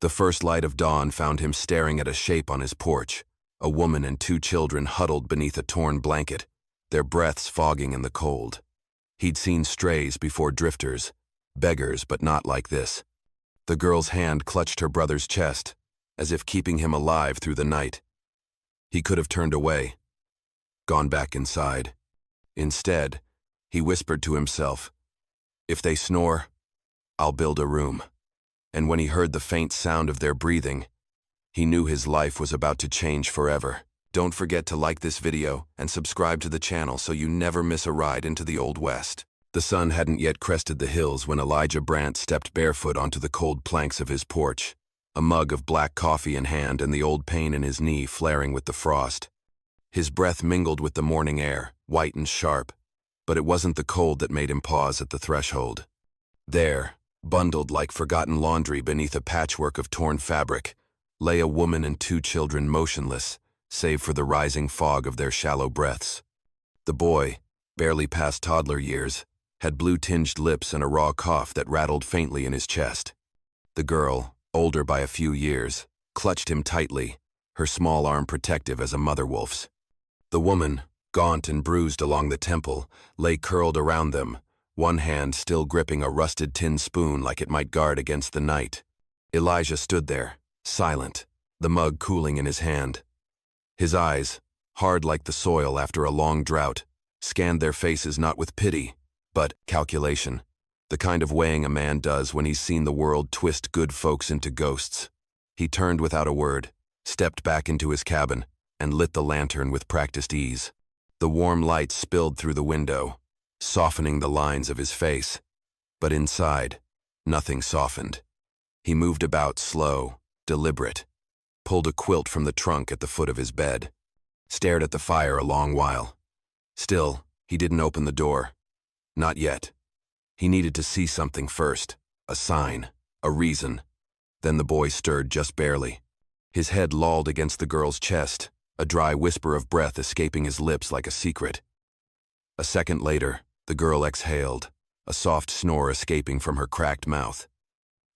The first light of dawn found him staring at a shape on his porch, a woman and two children huddled beneath a torn blanket, their breaths fogging in the cold. He'd seen strays before drifters, beggars but not like this. The girl's hand clutched her brother's chest, as if keeping him alive through the night. He could have turned away, gone back inside. Instead, he whispered to himself, "If they snore, I'll build a room." And when he heard the faint sound of their breathing, he knew his life was about to change forever. Don't forget to like this video and subscribe to the channel so you never miss a ride into the Old West. The sun hadn't yet crested the hills when Elijah Brandt stepped barefoot onto the cold planks of his porch, a mug of black coffee in hand and the old pain in his knee flaring with the frost. His breath mingled with the morning air, white and sharp, but it wasn't the cold that made him pause at the threshold. There, bundled like forgotten laundry beneath a patchwork of torn fabric, lay a woman and two children motionless, save for the rising fog of their shallow breaths. The boy, barely past toddler years, had blue-tinged lips and a raw cough that rattled faintly in his chest. The girl, older by a few years, clutched him tightly, her small arm protective as a mother wolf's. The woman, gaunt and bruised along the temple, lay curled around them, one hand still gripping a rusted tin spoon like it might guard against the night. Elijah stood there, silent, the mug cooling in his hand. His eyes, hard like the soil after a long drought, scanned their faces not with pity, but calculation, the kind of weighing a man does when he's seen the world twist good folks into ghosts. He turned without a word, stepped back into his cabin, and lit the lantern with practiced ease. The warm light spilled through the window, softening the lines of his face. But inside, nothing softened. He moved about slow, deliberate, pulled a quilt from the trunk at the foot of his bed, stared at the fire a long while. Still, he didn't open the door. Not yet. He needed to see something first, a sign, a reason. Then the boy stirred just barely. His head lolled against the girl's chest, a dry whisper of breath escaping his lips like a secret. A second later, the girl exhaled, a soft snore escaping from her cracked mouth.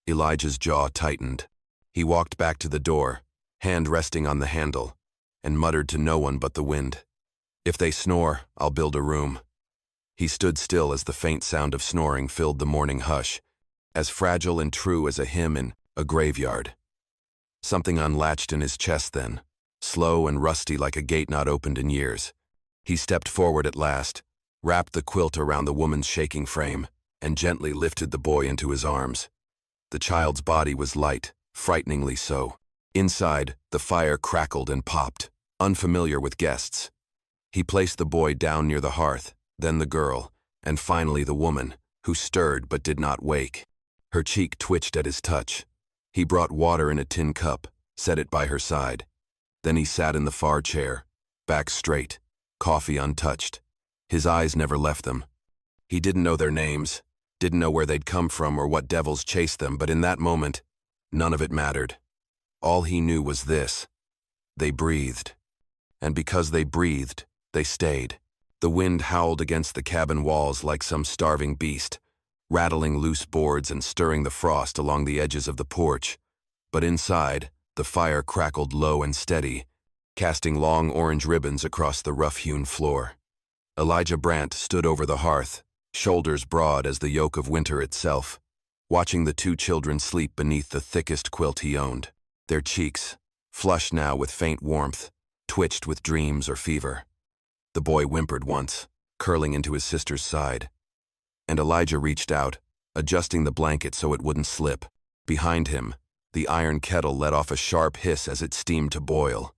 Elijah's jaw tightened. He walked back to the door, hand resting on the handle, and muttered to no one but the wind, "If they snore, I'll build a room." He stood still as the faint sound of snoring filled the morning hush, as fragile and true as a hymn in a graveyard. Something unlatched in his chest then, slow and rusty like a gate not opened in years. He stepped forward at last, wrapped the quilt around the woman's shaking frame, and gently lifted the boy into his arms. The child's body was light, frighteningly so. Inside, the fire crackled and popped, unfamiliar with guests. He placed the boy down near the hearth, then the girl, and finally the woman, who stirred but did not wake. Her cheek twitched at his touch. He brought water in a tin cup, set it by her side. Then he sat in the far chair, back straight, coffee untouched. His eyes never left them. He didn't know their names, didn't know where they'd come from or what devils chased them, but in that moment, none of it mattered. All he knew was this: they breathed. And because they breathed, they stayed. The wind howled against the cabin walls like some starving beast, rattling loose boards and stirring the frost along the edges of the porch. But inside, the fire crackled low and steady, casting long orange ribbons across the rough-hewn floor. Elijah Brandt stood over the hearth, shoulders broad as the yoke of winter itself, watching the two children sleep beneath the thickest quilt he owned. Their cheeks, flushed now with faint warmth, twitched with dreams or fever. The boy whimpered once, curling into his sister's side. And Elijah reached out, adjusting the blanket so it wouldn't slip. Behind him, the iron kettle let off a sharp hiss as it steamed to boil.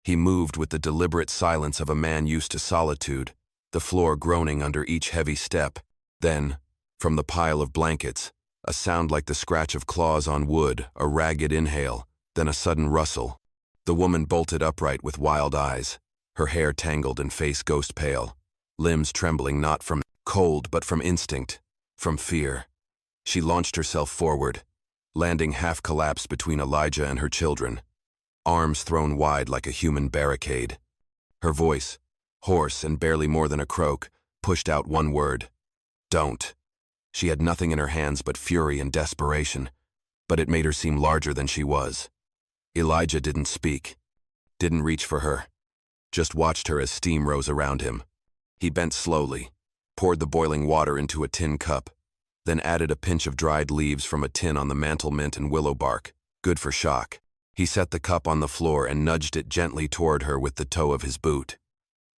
He moved with the deliberate silence of a man used to solitude, the floor groaning under each heavy step. Then, from the pile of blankets, a sound like the scratch of claws on wood, a ragged inhale, then a sudden rustle. The woman bolted upright with wild eyes, her hair tangled and face ghost pale, limbs trembling not from cold but from instinct, from fear. She launched herself forward, landing half-collapsed between Elijah and her children, arms thrown wide like a human barricade. Her voice, hoarse and barely more than a croak, pushed out one word: "Don't." She had nothing in her hands but fury and desperation. but it made her seem larger than she was. Elijah didn't speak, didn't reach for her, just watched her as steam rose around him. He bent slowly, poured the boiling water into a tin cup, then added a pinch of dried leaves from a tin on the mantel mint and willow bark, good for shock. He set the cup on the floor and nudged it gently toward her with the toe of his boot.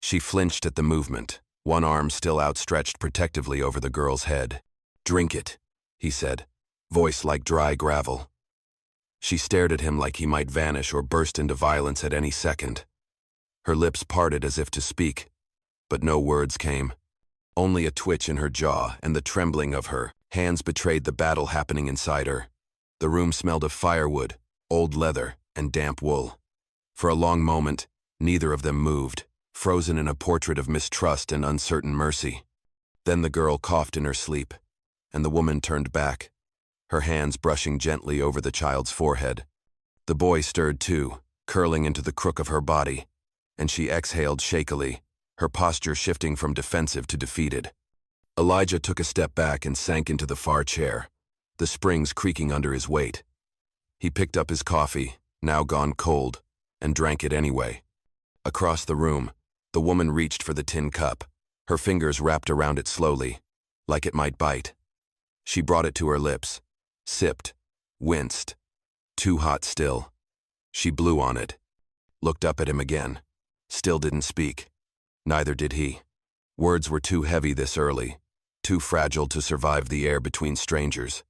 She flinched at the movement, one arm still outstretched protectively over the girl's head. "Drink it," he said, voice like dry gravel. She stared at him like he might vanish or burst into violence at any second. Her lips parted as if to speak, but no words came. Only a twitch in her jaw and the trembling of her hands betrayed the battle happening inside her. The room smelled of firewood, old leather, and damp wool. For a long moment, neither of them moved, frozen in a portrait of mistrust and uncertain mercy. Then the girl coughed in her sleep, and the woman turned back, her hands brushing gently over the child's forehead. The boy stirred too, curling into the crook of her body, and she exhaled shakily, her posture shifting from defensive to defeated. Elijah took a step back and sank into the far chair, the springs creaking under his weight. He picked up his coffee, now gone cold, and drank it anyway. Across the room, the woman reached for the tin cup, her fingers wrapped around it slowly, like it might bite. She brought it to her lips, sipped, winced. Too hot still. She blew on it, looked up at him again, still didn't speak. Neither did he. Words were too heavy this early, too fragile to survive the air between strangers.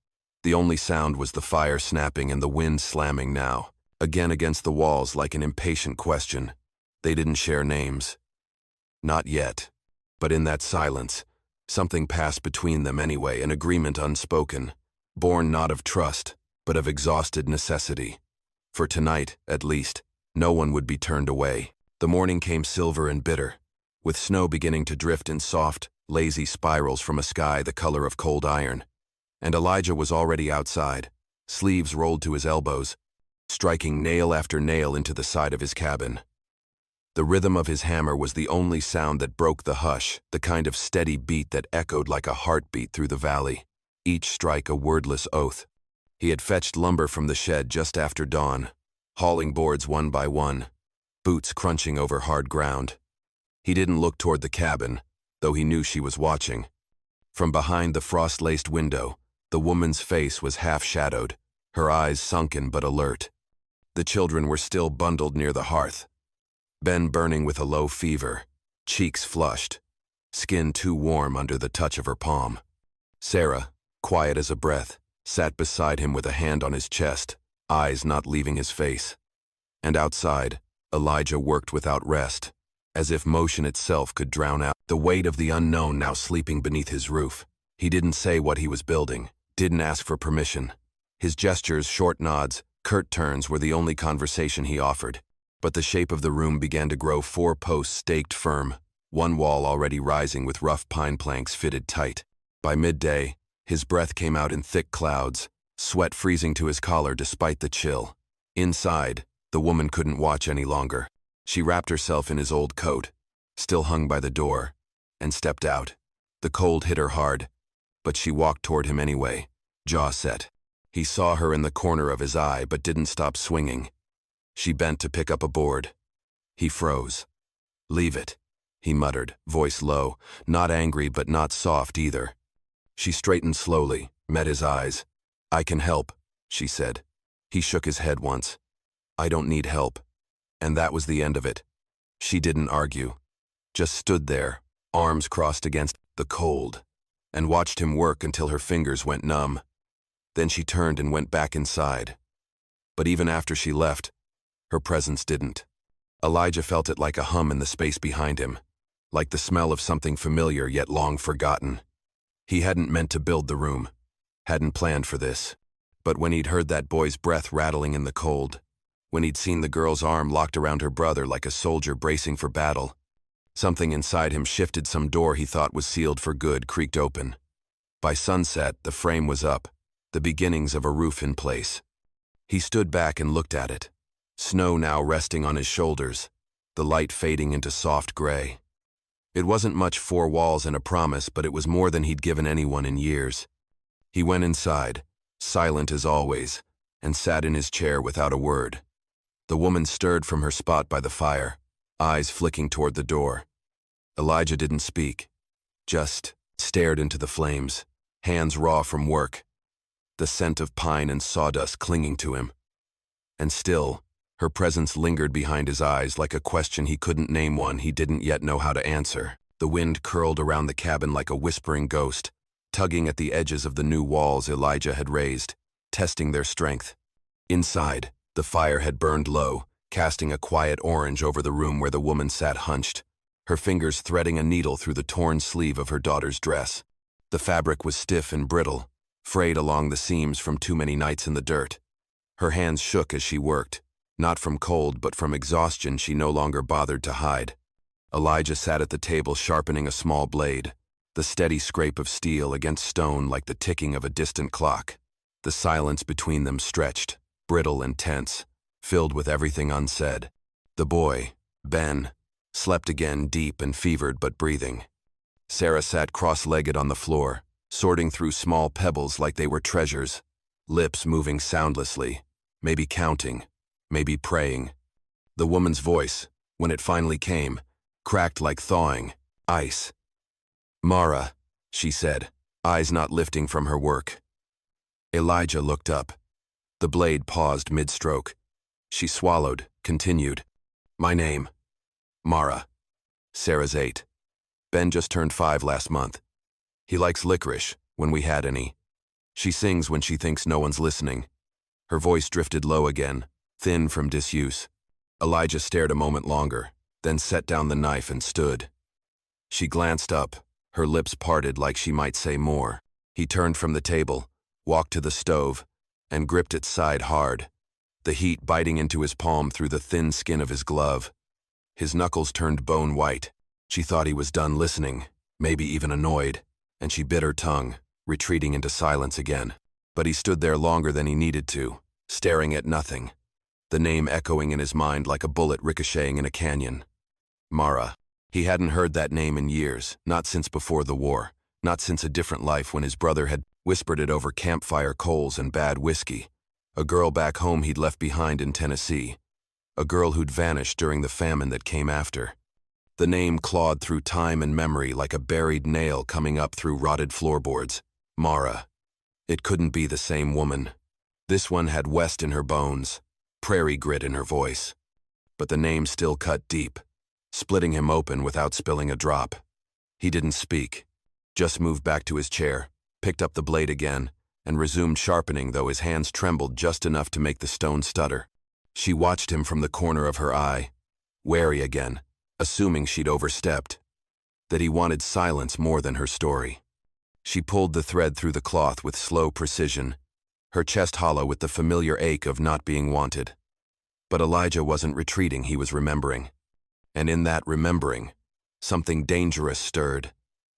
The only sound was the fire snapping and the wind slamming now, again against the walls like an impatient question. They didn't share names. Not yet. But in that silence, something passed between them anyway, an agreement unspoken, born not of trust, but of exhausted necessity. For tonight, at least, no one would be turned away. The morning came silver and bitter, with snow beginning to drift in soft, lazy spirals from a sky the color of cold iron. And Elijah was already outside, sleeves rolled to his elbows, striking nail after nail into the side of his cabin. The rhythm of his hammer was the only sound that broke the hush, the kind of steady beat that echoed like a heartbeat through the valley, each strike a wordless oath. He had fetched lumber from the shed just after dawn, hauling boards one by one, boots crunching over hard ground. He didn't look toward the cabin, though he knew she was watching. From behind the frost-laced window, the woman's face was half-shadowed, her eyes sunken but alert. The children were still bundled near the hearth, Ben burning with a low fever, cheeks flushed, skin too warm under the touch of her palm. Sarah, quiet as a breath, sat beside him with a hand on his chest, eyes not leaving his face. And outside, Elijah worked without rest, as if motion itself could drown out the weight of the unknown now sleeping beneath his roof. He didn't say what he was building, didn't ask for permission. His gestures, short nods, curt turns were the only conversation he offered. But the shape of the room began to grow, 4 posts staked firm, one wall already rising with rough pine planks fitted tight. By midday, his breath came out in thick clouds, sweat freezing to his collar despite the chill. Inside, the woman couldn't watch any longer. She wrapped herself in his old coat, still hung by the door, and stepped out. The cold hit her hard, but she walked toward him anyway, jaw set. He saw her in the corner of his eye but didn't stop swinging. She bent to pick up a board. He froze. "Leave it," he muttered, voice low, not angry but not soft either. She straightened slowly, met his eyes. "I can help," she said. He shook his head once. "I don't need help." And that was the end of it. She didn't argue, just stood there, arms crossed against the cold, and watched him work until her fingers went numb. Then she turned and went back inside. But even after she left, her presence didn't. Elijah felt it like a hum in the space behind him, like the smell of something familiar yet long forgotten. He hadn't meant to build the room, hadn't planned for this. But when he'd heard that boy's breath rattling in the cold, when he'd seen the girl's arm locked around her brother like a soldier bracing for battle, something inside him shifted. Some door he thought was sealed for good creaked open. By sunset, the frame was up, the beginnings of a roof in place. He stood back and looked at it. Snow now resting on his shoulders, the light fading into soft gray. It wasn't much, 4 walls and a promise, but it was more than he'd given anyone in years. He went inside, silent as always, and sat in his chair without a word. The woman stirred from her spot by the fire, eyes flicking toward the door. Elijah didn't speak, just stared into the flames, hands raw from work, the scent of pine and sawdust clinging to him. And still, her presence lingered behind his eyes like a question he couldn't name, one he didn't yet know how to answer. The wind curled around the cabin like a whispering ghost, tugging at the edges of the new walls Elijah had raised, testing their strength. Inside, the fire had burned low, casting a quiet orange over the room where the woman sat hunched, her fingers threading a needle through the torn sleeve of her daughter's dress. The fabric was stiff and brittle, frayed along the seams from too many nights in the dirt. Her hands shook as she worked, not from cold but from exhaustion she no longer bothered to hide. Elijah sat at the table sharpening a small blade, the steady scrape of steel against stone like the ticking of a distant clock. The silence between them stretched, brittle and tense, filled with everything unsaid. The boy, Ben, slept again, deep and fevered but breathing. Sarah sat cross-legged on the floor, sorting through small pebbles like they were treasures, lips moving soundlessly, maybe counting, maybe praying. The woman's voice, when it finally came, cracked like thawing ice. "Mara," she said, eyes not lifting from her work. Elijah looked up. The blade paused mid-stroke. She swallowed, continued. "My name. Mara. Sarah's 8. Ben just turned 5 last month. He likes licorice, when we had any. She sings when she thinks no one's listening." Her voice drifted low again, thin from disuse. Elijah stared a moment longer, then set down the knife and stood. She glanced up, her lips parted like she might say more. He turned from the table, walked to the stove, and gripped its side hard, the heat biting into his palm through the thin skin of his glove. His knuckles turned bone white. She thought he was done listening, maybe even annoyed, and she bit her tongue, retreating into silence again. But he stood there longer than he needed to, staring at nothing, the name echoing in his mind like a bullet ricocheting in a canyon. Mara. He hadn't heard that name in years, not since before the war, not since a different life when his brother had whispered it over campfire coals and bad whiskey. A girl back home he'd left behind in Tennessee. A girl who'd vanished during the famine that came after. The name clawed through time and memory like a buried nail coming up through rotted floorboards. Mara. It couldn't be the same woman. This one had West in her bones, prairie grit in her voice. But the name still cut deep, splitting him open without spilling a drop. He didn't speak, just moved back to his chair, picked up the blade again, and resumed sharpening, though his hands trembled just enough to make the stone stutter. She watched him from the corner of her eye, wary again, assuming she'd overstepped, that he wanted silence more than her story. She pulled the thread through the cloth with slow precision, her chest hollow with the familiar ache of not being wanted. But Elijah wasn't retreating, he was remembering. And in that remembering, something dangerous stirred,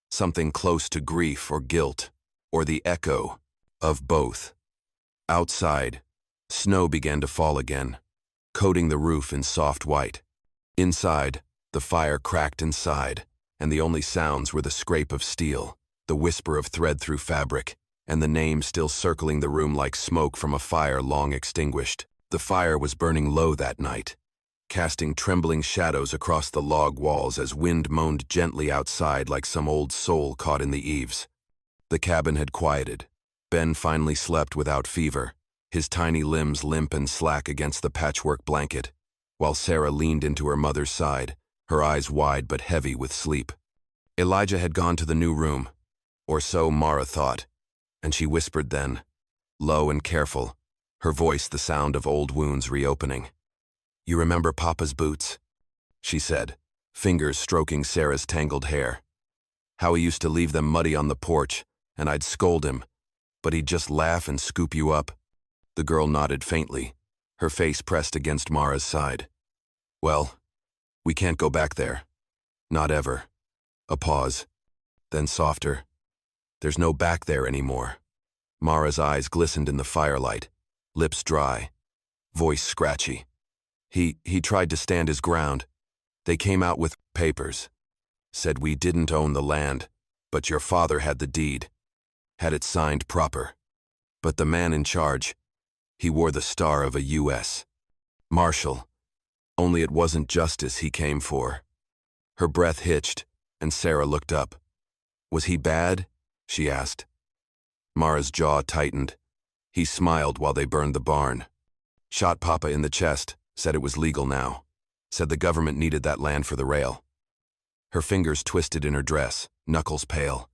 something close to grief or guilt, or the echo of both. Outside, snow began to fall again, coating the roof in soft white. Inside, the fire cracked and sighed, and the only sounds were the scrape of steel, the whisper of thread through fabric, and the name still circling the room like smoke from a fire long extinguished. The fire was burning low that night, casting trembling shadows across the log walls as wind moaned gently outside like some old soul caught in the eaves. The cabin had quieted. Ben finally slept without fever, his tiny limbs limp and slack against the patchwork blanket, while Sarah leaned into her mother's side, her eyes wide but heavy with sleep. Elijah had gone to the new room, or so Mara thought, and she whispered then, low and careful, her voice the sound of old wounds reopening. "You remember Papa's boots?" she said, fingers stroking Sarah's tangled hair. "How he used to leave them muddy on the porch, and I'd scold him, but he'd just laugh and scoop you up." The girl nodded faintly, her face pressed against Mara's side. "Well, we can't go back there. Not ever." A pause, then softer. "There's no back there anymore." Mara's eyes glistened in the firelight, lips dry, voice scratchy. He tried to stand his ground. They came out with papers. Said we didn't own the land, but your father had the deed. Had it signed proper. But the man in charge, He wore the star of a U.S. Marshal. Only it wasn't justice he came for. Her breath hitched, and Sarah looked up. Was he bad? She asked. Mara's jaw tightened. He smiled while they burned the barn. Shot Papa in the chest, said it was legal now. Said the government needed that land for the rail. Her fingers twisted in her dress, knuckles pale.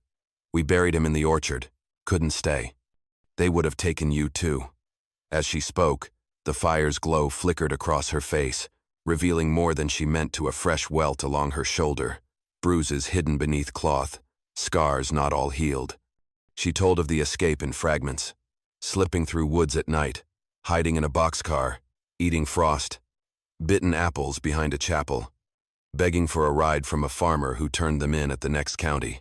We buried him in the orchard. Couldn't stay. They would have taken you too. As she spoke, the fire's glow flickered across her face, revealing more than she meant to a fresh welt along her shoulder, bruises hidden beneath cloth, scars not all healed. She told of the escape in fragments, slipping through woods at night, hiding in a boxcar, eating frost, bitten apples behind a chapel, begging for a ride from a farmer who turned them in at the next county.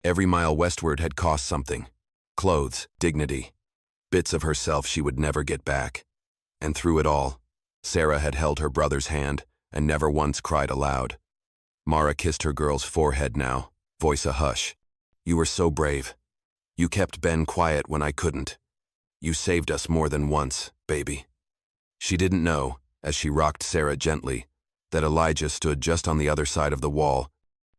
Every mile westward had cost something: clothes, dignity, bits of herself she would never get back. And through it all, Sarah had held her brother's hand and never once cried aloud. Mara kissed her girl's forehead now, voice a hush. You were so brave. You kept Ben quiet when I couldn't. You saved us more than once, baby. She didn't know, as she rocked Sarah gently, that Elijah stood just on the other side of the wall,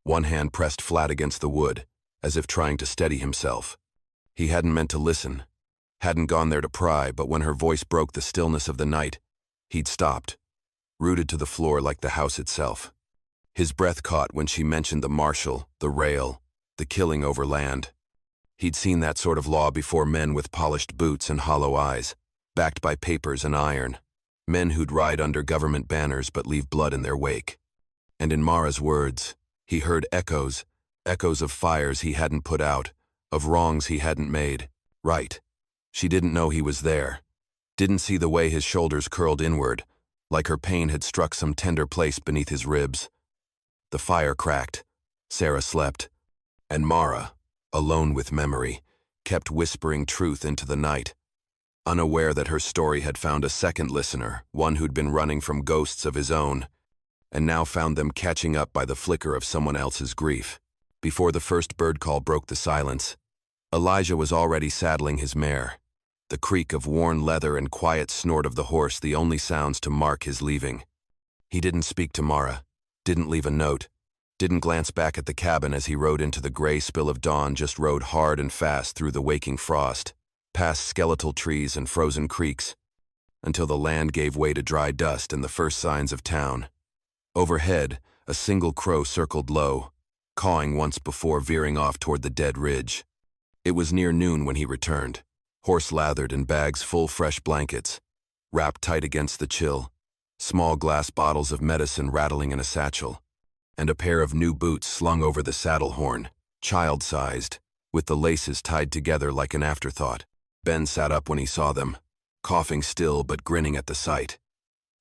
one hand pressed flat against the wood, as if trying to steady himself. He hadn't meant to listen, hadn't gone there to pry, but when her voice broke the stillness of the night, he'd stopped, rooted to the floor like the house itself. His breath caught when she mentioned the marshal, the rail, the killing over land. He'd seen that sort of law before, men with polished boots and hollow eyes, backed by papers and iron, men who'd ride under government banners but leave blood in their wake. And in Mara's words, he heard echoes of fires he hadn't put out, of wrongs he hadn't made right. She didn't know he was there, didn't see the way his shoulders curled inward, like her pain had struck some tender place beneath his ribs. The fire cracked. Sarah slept. And Mara, alone with memory, kept whispering truth into the night, unaware that her story had found a second listener, one who'd been running from ghosts of his own, and now found them catching up by the flicker of someone else's grief. Before the first bird call broke the silence, Elijah was already saddling his mare, the creak of worn leather and quiet snort of the horse the only sounds to mark his leaving. He didn't speak to Mara, didn't leave a note, didn't glance back at the cabin as he rode into the gray spill of dawn, just rode hard and fast through the waking frost, past skeletal trees and frozen creeks, until the land gave way to dry dust and the first signs of town. Overhead, a single crow circled low, cawing once before veering off toward the dead ridge. It was near noon when he returned, horse lathered in bags full fresh blankets, wrapped tight against the chill, small glass bottles of medicine rattling in a satchel, and a pair of new boots slung over the saddle horn, child-sized, with the laces tied together like an afterthought. Ben sat up when he saw them, coughing still but grinning at the sight,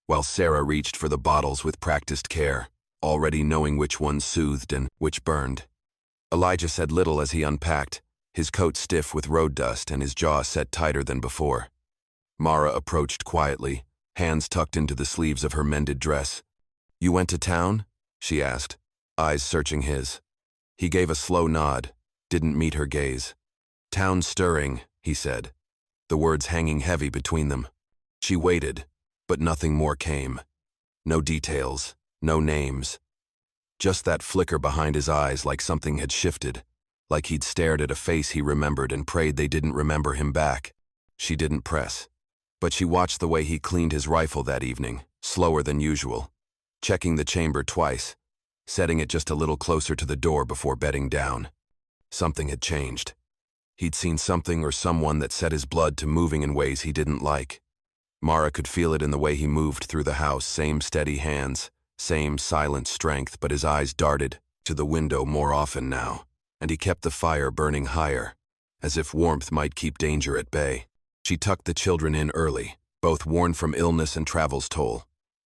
while Sarah reached for the bottles with practiced care, already knowing which ones soothed and which burned. Elijah said little as he unpacked, his coat stiff with road dust and his jaw set tighter than before. Mara approached quietly, hands tucked into the sleeves of her mended dress. You went to town? She asked, eyes searching his. He gave a slow nod, didn't meet her gaze. Town stirring, he said, the words hanging heavy between them. She waited, but nothing more came. No details, no names. Just that flicker behind his eyes, like something had shifted, like he'd stared at a face he remembered and prayed they didn't remember him back. She didn't press, but she watched the way he cleaned his rifle that evening, slower than usual, checking the chamber twice, setting it just a little closer to the door before bedding down. Something had changed. He'd seen something or someone that set his blood to moving in ways he didn't like. Mara could feel it in the way he moved through the house, same steady hands, same silent strength, but his eyes darted to the window more often now, and he kept the fire burning higher, as if warmth might keep danger at bay. She tucked the children in early, both worn from illness and travel's toll,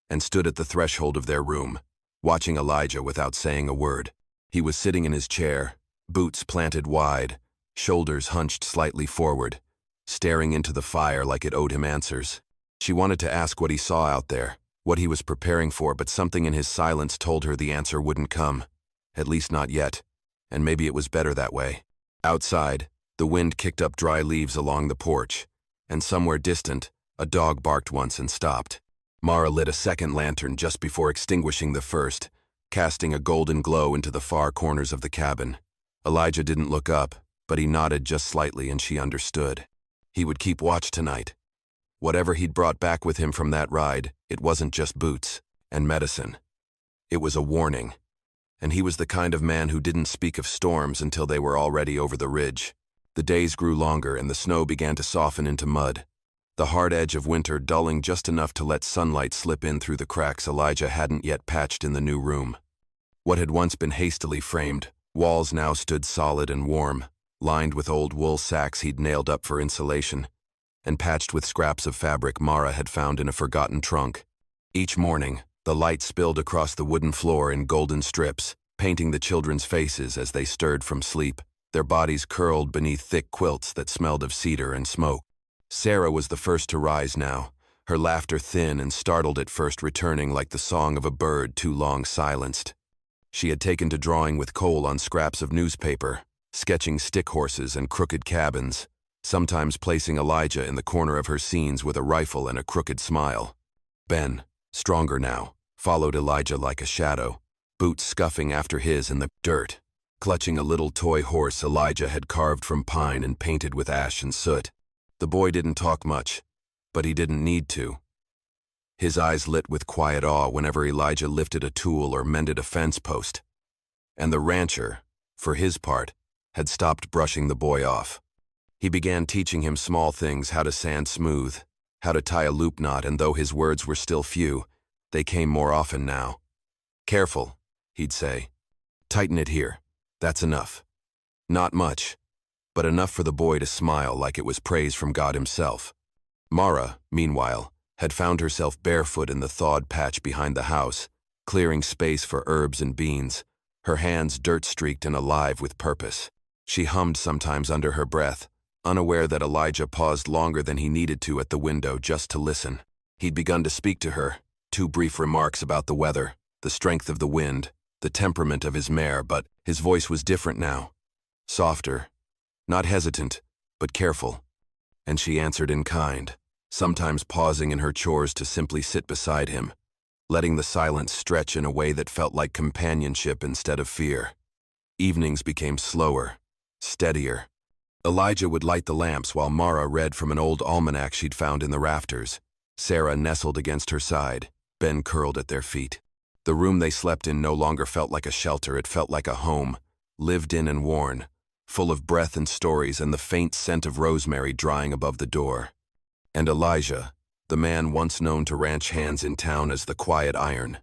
and stood at the threshold of their room, watching Elijah without saying a word. He was sitting in his chair, boots planted wide, shoulders hunched slightly forward, staring into the fire like it owed him answers. She wanted to ask what he saw out there, what he was preparing for, but something in his silence told her the answer wouldn't come, at least not yet, and maybe it was better that way. Outside, the wind kicked up dry leaves along the porch, and somewhere distant, A dog barked once and stopped. Mara lit a second lantern just before extinguishing the first, casting a golden glow into the far corners of the cabin. Elijah didn't look up, but he nodded just slightly and she understood. He would keep watch tonight. Whatever he'd brought back with him from that ride, it wasn't just boots and medicine. It was a warning. And he was the kind of man who didn't speak of storms until they were already over the ridge. The days grew longer and the snow began to soften into mud, the hard edge of winter dulling just enough to let sunlight slip in through the cracks Elijah hadn't yet patched in the new room. What had once been hastily framed, walls now stood solid and warm, lined with old wool sacks he'd nailed up for insulation, and patched with scraps of fabric Mara had found in a forgotten trunk. Each morning, the light spilled across the wooden floor in golden strips, painting the children's faces as they stirred from sleep, their bodies curled beneath thick quilts that smelled of cedar and smoke. Sarah was the first to rise now, her laughter thin and startled at first, returning like the song of a bird too long silenced. She had taken to drawing with coal on scraps of newspaper, sketching stick horses and crooked cabins, sometimes placing Elijah in the corner of her scenes with a rifle and a crooked smile. Ben, stronger now, followed Elijah like a shadow, boots scuffing after his in the dirt, clutching a little toy horse Elijah had carved from pine and painted with ash and soot. The boy didn't talk much, but he didn't need to. His eyes lit with quiet awe whenever Elijah lifted a tool or mended a fence post. And the rancher, for his part, had stopped brushing the boy off. He began teaching him small things, how to sand smooth, how to tie a loop knot, and though his words were still few, they came more often now. "Careful," he'd say. "Tighten it here. That's enough." Not much, but enough for the boy to smile like it was praise from God himself. Mara, meanwhile, had found herself barefoot in the thawed patch behind the house, clearing space for herbs and beans, her hands dirt-streaked and alive with purpose. She hummed sometimes under her breath, unaware that Elijah paused longer than he needed to at the window just to listen. He'd begun to speak to her, 2 brief remarks about the weather, the strength of the wind, the temperament of his mare, but his voice was different now. Softer, not hesitant, but careful. And she answered in kind, sometimes pausing in her chores to simply sit beside him, letting the silence stretch in a way that felt like companionship instead of fear. Evenings became slower, steadier. Elijah would light the lamps while Mara read from an old almanac she'd found in the rafters. Sarah nestled against her side, Ben curled at their feet. The room they slept in no longer felt like a shelter, it felt like a home, lived in and worn, full of breath and stories and the faint scent of rosemary drying above the door. And Elijah, the man once known to ranch hands in town as the Quiet Iron,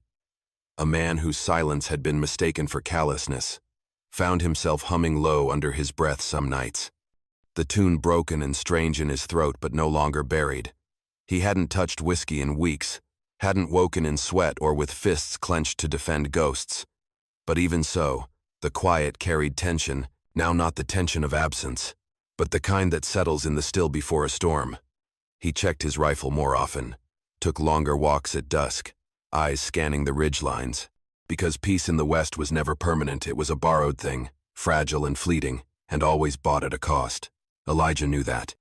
a man whose silence had been mistaken for callousness, found himself humming low under his breath some nights. The tune broken and strange in his throat but no longer buried. He hadn't touched whiskey in weeks, hadn't woken in sweat or with fists clenched to defend ghosts. But even so, the quiet carried tension, now not the tension of absence, but the kind that settles in the still before a storm. He checked his rifle more often, took longer walks at dusk, eyes scanning the ridgelines. Because peace in the West was never permanent, it was a borrowed thing, fragile and fleeting, and always bought at a cost. Elijah knew that.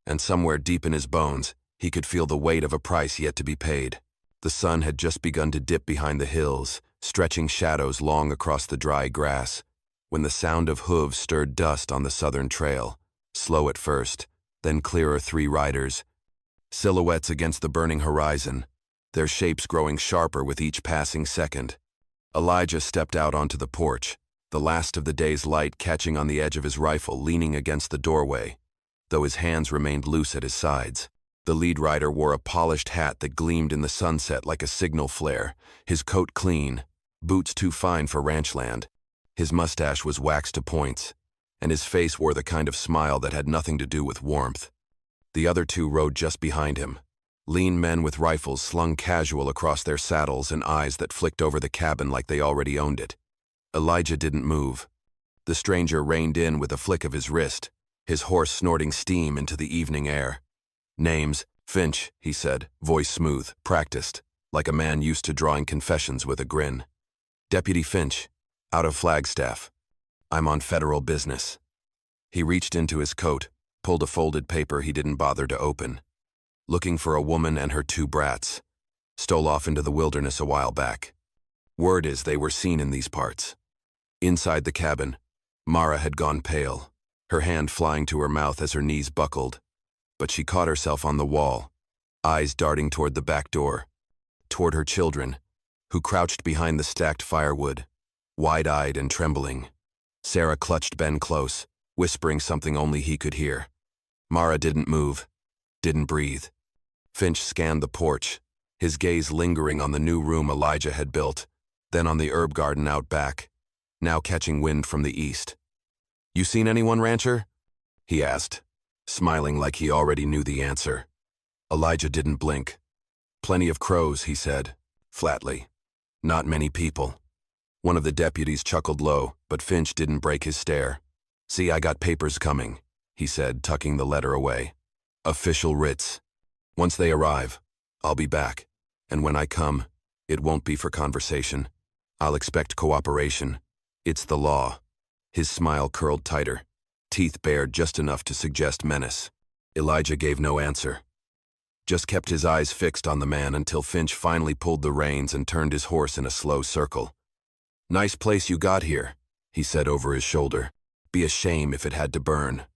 And somewhere deep in his bones, he could feel the weight of a price yet to be paid. The sun had just begun to dip behind the hills, stretching shadows long across the dry grass, when the sound of hooves stirred dust on the southern trail, slow at first, then clearer 3 riders, silhouettes against the burning horizon, their shapes growing sharper with each passing second. Elijah stepped out onto the porch, the last of the day's light catching on the edge of his rifle, leaning against the doorway, though his hands remained loose at his sides. The lead rider wore a polished hat that gleamed in the sunset like a signal flare, his coat clean, boots too fine for ranchland. His mustache was waxed to points, and his face wore the kind of smile that had nothing to do with warmth. The other 2 rode just behind him, lean men with rifles slung casual across their saddles and eyes that flicked over the cabin like they already owned it. Elijah didn't move. The stranger reined in with a flick of his wrist, his horse snorting steam into the evening air. "Name's Finch," he said, voice smooth, practiced, like a man used to drawing confessions with a grin. "Deputy Finch, out of Flagstaff. I'm on federal business." He reached into his coat, pulled a folded paper he didn't bother to open. looking for a woman and her 2 brats. Stole off into the wilderness a while back. Word is they were seen in these parts. Inside the cabin, Mara had gone pale, her hand flying to her mouth as her knees buckled. But she caught herself on the wall, eyes darting toward the back door, toward her children, who crouched behind the stacked firewood, wide-eyed and trembling. Sarah clutched Ben close, whispering something only he could hear. Mara didn't move, didn't breathe. Finch scanned the porch, his gaze lingering on the new room Elijah had built, then on the herb garden out back, now catching wind from the east. "You seen anyone, rancher?" he asked, smiling like he already knew the answer. Elijah didn't blink. "Plenty of crows," he said, flatly. "Not many people." One of the deputies chuckled low, but Finch didn't break his stare. "See, I got papers coming," he said, tucking the letter away. "Official writs. Once they arrive, I'll be back. And when I come, it won't be for conversation. I'll expect cooperation. It's the law." His smile curled tighter, teeth bared just enough to suggest menace. Elijah gave no answer, just kept his eyes fixed on the man until Finch finally pulled the reins and turned his horse in a slow circle. "Nice place you got here," he said over his shoulder. "Be a shame if it had to burn."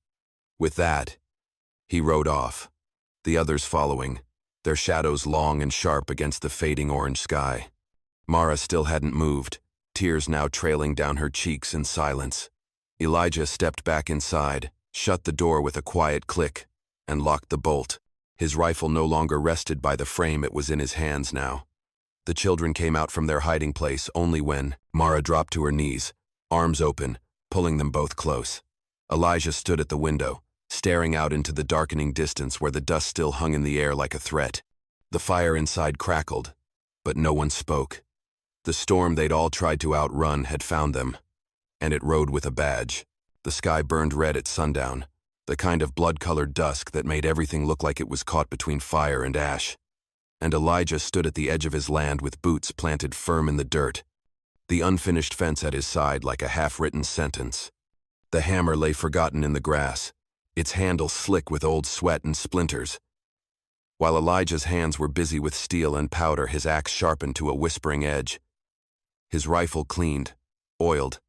With that, he rode off, the others following, their shadows long and sharp against the fading orange sky. Mara still hadn't moved, tears now trailing down her cheeks in silence. Elijah stepped back inside, shut the door with a quiet click, and locked the bolt. His rifle no longer rested by the frame, it was in his hands now. The children came out from their hiding place only when Mara dropped to her knees, arms open, pulling them both close. Elijah stood at the window, staring out into the darkening distance where the dust still hung in the air like a threat. The fire inside crackled, but no one spoke. The storm they'd all tried to outrun had found them, and it rode with a badge. The sky burned red at sundown, the kind of blood-colored dusk that made everything look like it was caught between fire and ash. And Elijah stood at the edge of his land with boots planted firm in the dirt, the unfinished fence at his side like a half-written sentence. The hammer lay forgotten in the grass, its handle slick with old sweat and splinters. While Elijah's hands were busy with steel and powder, his axe sharpened to a whispering edge. His rifle cleaned, oiled,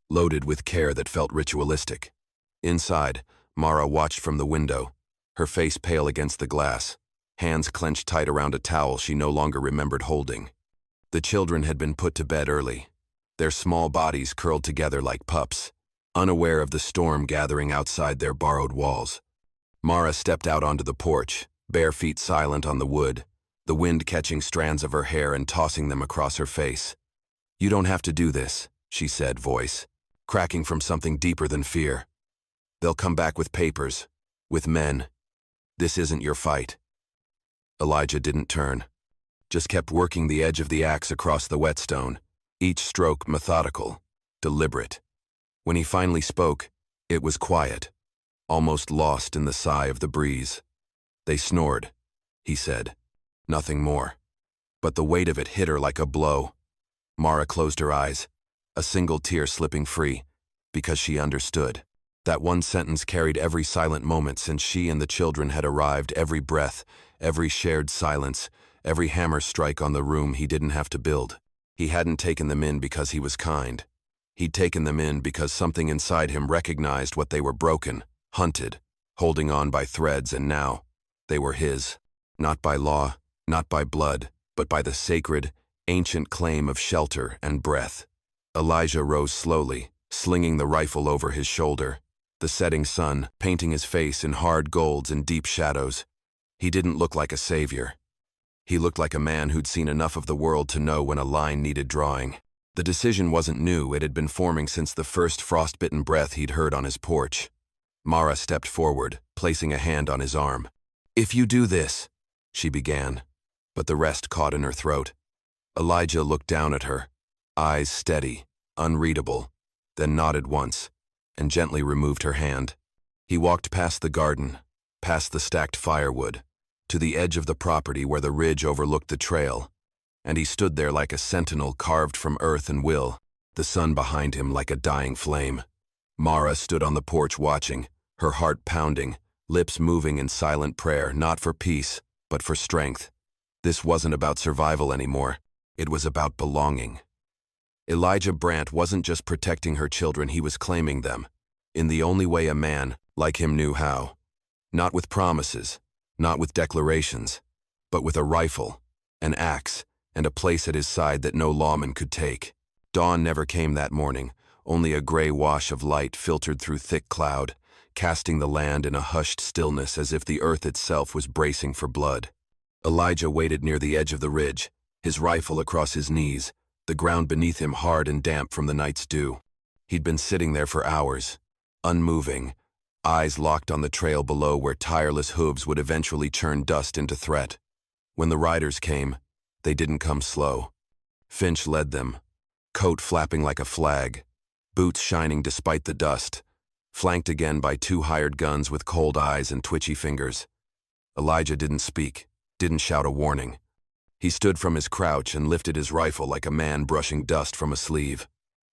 loaded with care that felt ritualistic. Inside, Mara watched from the window, her face pale against the glass, hands clenched tight around a towel she no longer remembered holding. The children had been put to bed early, their small bodies curled together like pups, unaware of the storm gathering outside their borrowed walls. Mara stepped out onto the porch, bare feet silent on the wood, the wind catching strands of her hair and tossing them across her face. "You don't have to do this," she said, voice cracking from something deeper than fear. "They'll come back with papers, with men. This isn't your fight." Elijah didn't turn, just kept working the edge of the axe across the whetstone, each stroke methodical, deliberate. When he finally spoke, it was quiet, almost lost in the sigh of the breeze. "They snored," he said. Nothing more. But the weight of it hit her like a blow. Mara closed her eyes, a single tear slipping free, because she understood. That one sentence carried every silent moment since she and the children had arrived, every breath, every shared silence, every hammer strike on the room he didn't have to build. He hadn't taken them in because he was kind. He'd taken them in because something inside him recognized what they were, broken, hunted, holding on by threads, and now they were his. Not by law, not by blood, but by the sacred, ancient claim of shelter and breath. Elijah rose slowly, slinging the rifle over his shoulder, the setting sun painting his face in hard golds and deep shadows. He didn't look like a savior. He looked like a man who'd seen enough of the world to know when a line needed drawing. The decision wasn't new, it had been forming since the first frostbitten breath he'd heard on his porch. Mara stepped forward, placing a hand on his arm. "If you do this," she began, but the rest caught in her throat. Elijah looked down at her, eyes steady, unreadable, then nodded once, and gently removed her hand. He walked past the garden, past the stacked firewood, to the edge of the property where the ridge overlooked the trail, and he stood there like a sentinel carved from earth and will, the sun behind him like a dying flame. Mara stood on the porch watching, her heart pounding, lips moving in silent prayer, not for peace, but for strength. This wasn't about survival anymore. It was about belonging. Elijah Brandt wasn't just protecting her children, he was claiming them, in the only way a man like him knew how. Not with promises, not with declarations, but with a rifle, an axe, and a place at his side that no lawman could take. Dawn never came that morning, only a gray wash of light filtered through thick cloud, casting the land in a hushed stillness as if the earth itself was bracing for blood. Elijah waited near the edge of the ridge, his rifle across his knees, the ground beneath him hard and damp from the night's dew. He'd been sitting there for hours, unmoving, eyes locked on the trail below where tireless hooves would eventually churn dust into threat. When the riders came, they didn't come slow. Finch led them, coat flapping like a flag, boots shining despite the dust, flanked again by 2 hired guns with cold eyes and twitchy fingers. Elijah didn't speak, didn't shout a warning. He stood from his crouch and lifted his rifle like a man brushing dust from a sleeve.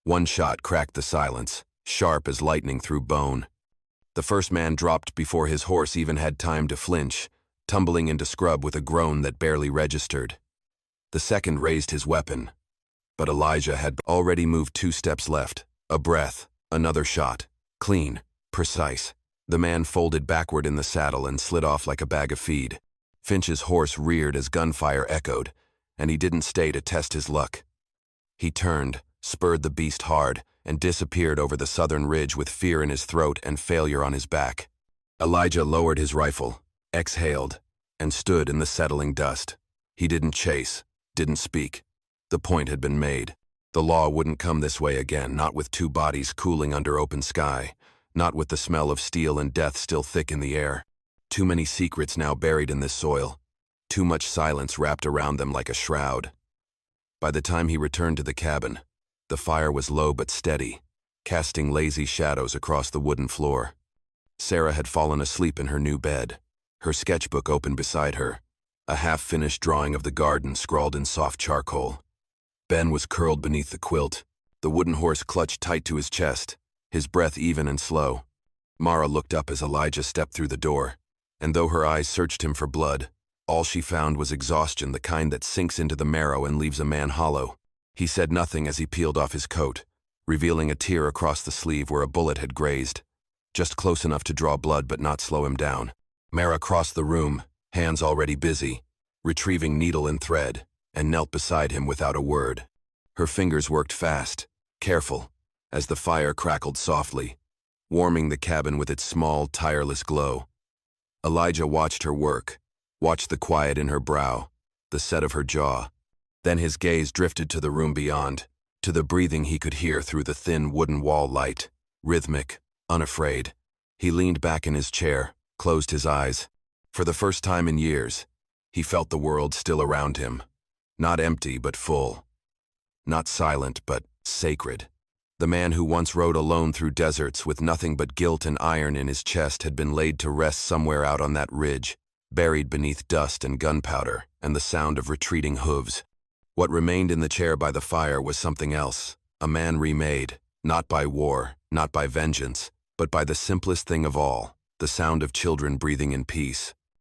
One shot cracked the silence, sharp as lightning through bone. The first man dropped before his horse even had time to flinch, tumbling into scrub with a groan that barely registered. The second raised his weapon, but Elijah had already moved 2 steps left. A breath, another shot, clean, precise. The man folded backward in the saddle and slid off like a bag of feed. Finch's horse reared as gunfire echoed, and he didn't stay to test his luck. He turned, spurred the beast hard, and disappeared over the southern ridge with fear in his throat and failure on his back. Elijah lowered his rifle, exhaled, and stood in the settling dust. He didn't chase, didn't speak. The point had been made. The law wouldn't come this way again, not with 2 bodies cooling under open sky, not with the smell of steel and death still thick in the air. Too many secrets now buried in this soil. Too much silence wrapped around them like a shroud. By the time he returned to the cabin, the fire was low but steady, casting lazy shadows across the wooden floor. Sarah had fallen asleep in her new bed, her sketchbook open beside her, a half-finished drawing of the garden scrawled in soft charcoal. Ben was curled beneath the quilt, the wooden horse clutched tight to his chest, his breath even and slow. Mara looked up as Elijah stepped through the door, and though her eyes searched him for blood, all she found was exhaustion, the kind that sinks into the marrow and leaves a man hollow. He said nothing as he peeled off his coat, revealing a tear across the sleeve where a bullet had grazed, just close enough to draw blood but not slow him down. Mara crossed the room, hands already busy, retrieving needle and thread, and knelt beside him without a word. Her fingers worked fast, careful, as the fire crackled softly, warming the cabin with its small, tireless glow. Elijah watched her work, watched the quiet in her brow, the set of her jaw. Then his gaze drifted to the room beyond, to the breathing he could hear through the thin wooden wall light, rhythmic, unafraid. He leaned back in his chair, closed his eyes. For the first time in years, he felt the world still around him. Not empty, but full. Not silent, but sacred. The man who once rode alone through deserts with nothing but guilt and iron in his chest had been laid to rest somewhere out on that ridge, buried beneath dust and gunpowder and the sound of retreating hooves. What remained in the chair by the fire was something else, a man remade, not by war, not by vengeance, but by the simplest thing of all, the sound of children breathing in peace.